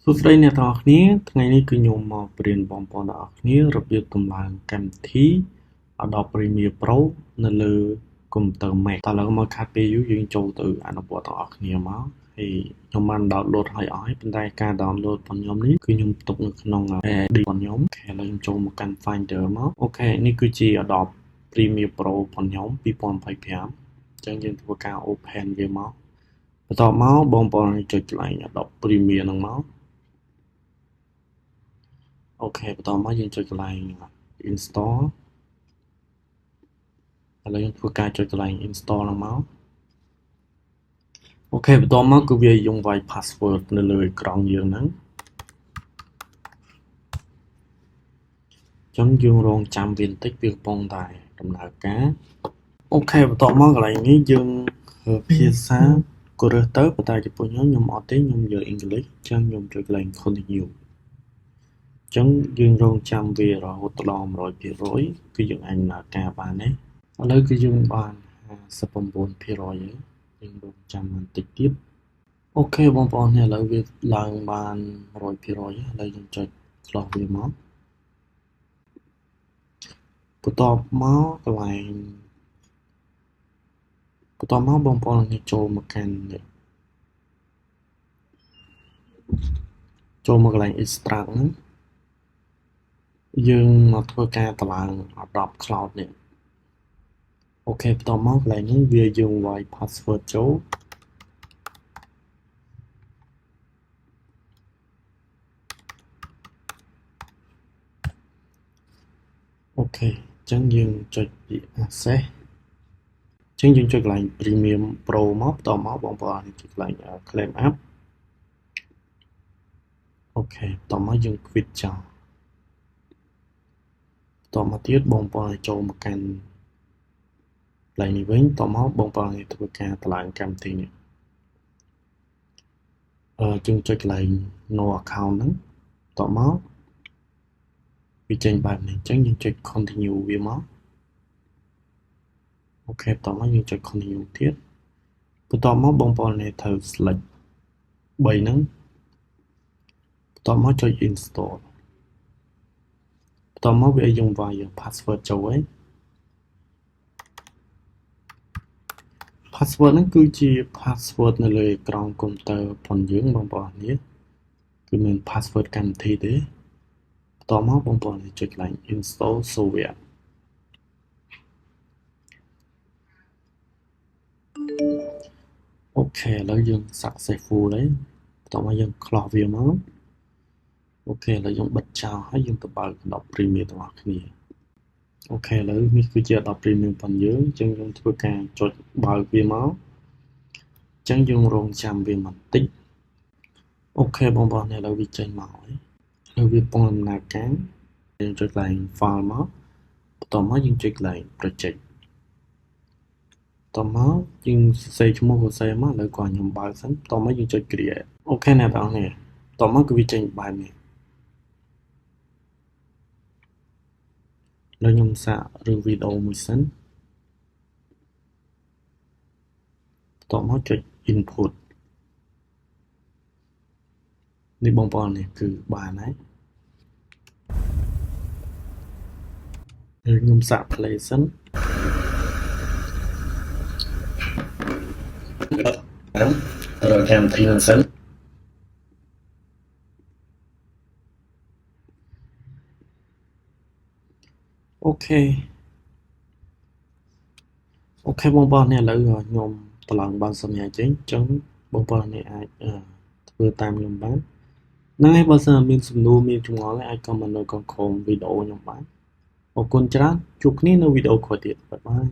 សួស្តីអ្នកទាំងអស់គ្នាថ្ងៃនេះគឺខ្ញុំមកបរៀនបងប្អូនទាំងអស់គ្នារបៀបតម្លើងកម្មវិធី Adobe Premiere Pro នៅលើកុំព្យូទ័រ Mac តើឥឡូវមកខាត់ពេលយូរយើងចូលទៅអនុវត្តទាំងអស់គ្នាមកហើយខ្ញុំបាន download ហើយអស់ហើយប៉ុន្តែការ download របស់ខ្ញុំនេះគឺខ្ញុំទុកនៅក្នុង HD របស់ខ្ញុំឥឡូវខ្ញុំចូលមកកាន់ Finder មកអូខេនេះគឺជា Adobe Premiere Pro របស់ខ្ញុំ2025អញ្ចឹងយើងធ្វើការ open វាមកបន្ទាប់មកបងប្អូនចុចកន្លែង Adobe Premiere ហ្នឹងមកអូខេបន្តមកយើងចុចកន្លែង install ឥឡូវយើងធ្វើការចុចកន្លែង install ហ្នឹងមកអូខេបន្តមកគឺវាយើងវាយ password នៅលើអេក្រង់យើងហ្នឹងអញ្ចឹងយើងរងចាំវាបន្តិចវាកំពុងតែដំណើរការអូខេបន្តមកកន្លែងនេះយើងភាសាក៏រើសទៅប៉ុន្តែចំពោះខ្ញុំអត់ទេខ្ញុំយកអង់គ្លេសអញ្ចឹងខ្ញុំចុចកន្លែង continueអញ្ចឹងយើងរងចាំវារហូតដល់ 100% គឺយើងអាចដំណើរការបានទេឥឡូវគឺយើងបាន 59% ហើយយើងរងចាំបន្តិចទៀតអូខេបងប្អូនឥឡូវវាឡើងបាន 100% ឥឡូវយើងចុច close វាមកបន្ទាប់មកកន្លែងបន្ទាប់មកបងប្អូននេះចូលមកកាន់ចូលមកកន្លែង extract ហ្នឹងយើងមកធ្វើការតម្លើង Adobe Cloud នេះអូខេបន្តមកកន្លែងនេះវាយើងវាយ password ចូលអូខេអញ្ចឹងយើងចុចពី access អញ្ចឹងយើងចុចកន្លែង Premium Pro មកបន្តមកបងប្អូនចុចកន្លែង claim app អូខេបន្តមកយើង quit ចោលបន្តមកទៀតបងប្អូនចូលមកកាន់កន្លែងនេះវិញបន្តមកបងប្អូនធ្វើការតម្លើងកម្មវិធីនេះយើងចុចកន្លែង no account ហ្នឹងបន្តមកវាចេញបែបនេះអញ្ចឹងយើងចុច continue វាមកអូខេបន្តមកយើងចុច continue ទៀតបន្តមកបងប្អូនត្រូវ select 3ហ្នឹងបន្តមកចុច install បន្តមកវាយើងវាយ password ចូលហើយ password ហ្នឹងគឺជា password នៅលើអេក្រង់កុំព្យូទ័ររបស់យើងបងប្អូននេះគឺមាន password កម្មវិធីទេបន្តមកបងប្អូនចុចកន្លែង install software អូខេឥឡូវយើង successful ហើយបន្តមកយើង close វាមកអូខេឥឡូវយើងបិទចោលហើយយើងទៅបើក Adobe Premiere ទាំងអស់គ្នាអូខេឥឡូវនេះគឺជា Adobe Premiere របស់យើងអញ្ចឹងយើងធ្វើការចុចបើកវាមកអញ្ចឹងយើងរងចាំវាបន្តិចអូខេបងប្អូនឥឡូវវាចេញមកហើយឥឡូវវាពងដំណើរការយើងចុចកន្លែង file មកបន្តមកយើងចុចកន្លែង project បន្តមកយើងសរសេរឈ្មោះសរសេរមកឥឡូវគាត់ខ្ញុំបើកសិនបន្តមកយើងចុច create អូខេអ្នកទាំងអស់គ្នាបន្តមកគឺវាចេញបែបនេះឥឡូវខ្ញុំសាករឿងវីដេអូមួយសិនបន្តមកចុច input នេះបងប្អូននេះគឺបានហើយខ្ញុំសាក play សិនរកកម្មវិធីហ្នឹងសិនអូខេបងប្អូននេះឥឡូវខ្ញុំតម្លើងបានសញ្ញាចេញអញ្ចឹងបងប្អូននេះអាចធ្វើតាមខ្ញុំបានហ្នឹងហើយបើសិនមានសំណួរមានចម្ងល់អាច comment នៅខាងក្រោមវីដេអូខ្ញុំបានអរគុណច្រើនជួបគ្នានៅវីដេអូក្រោយទៀតបាយបាយ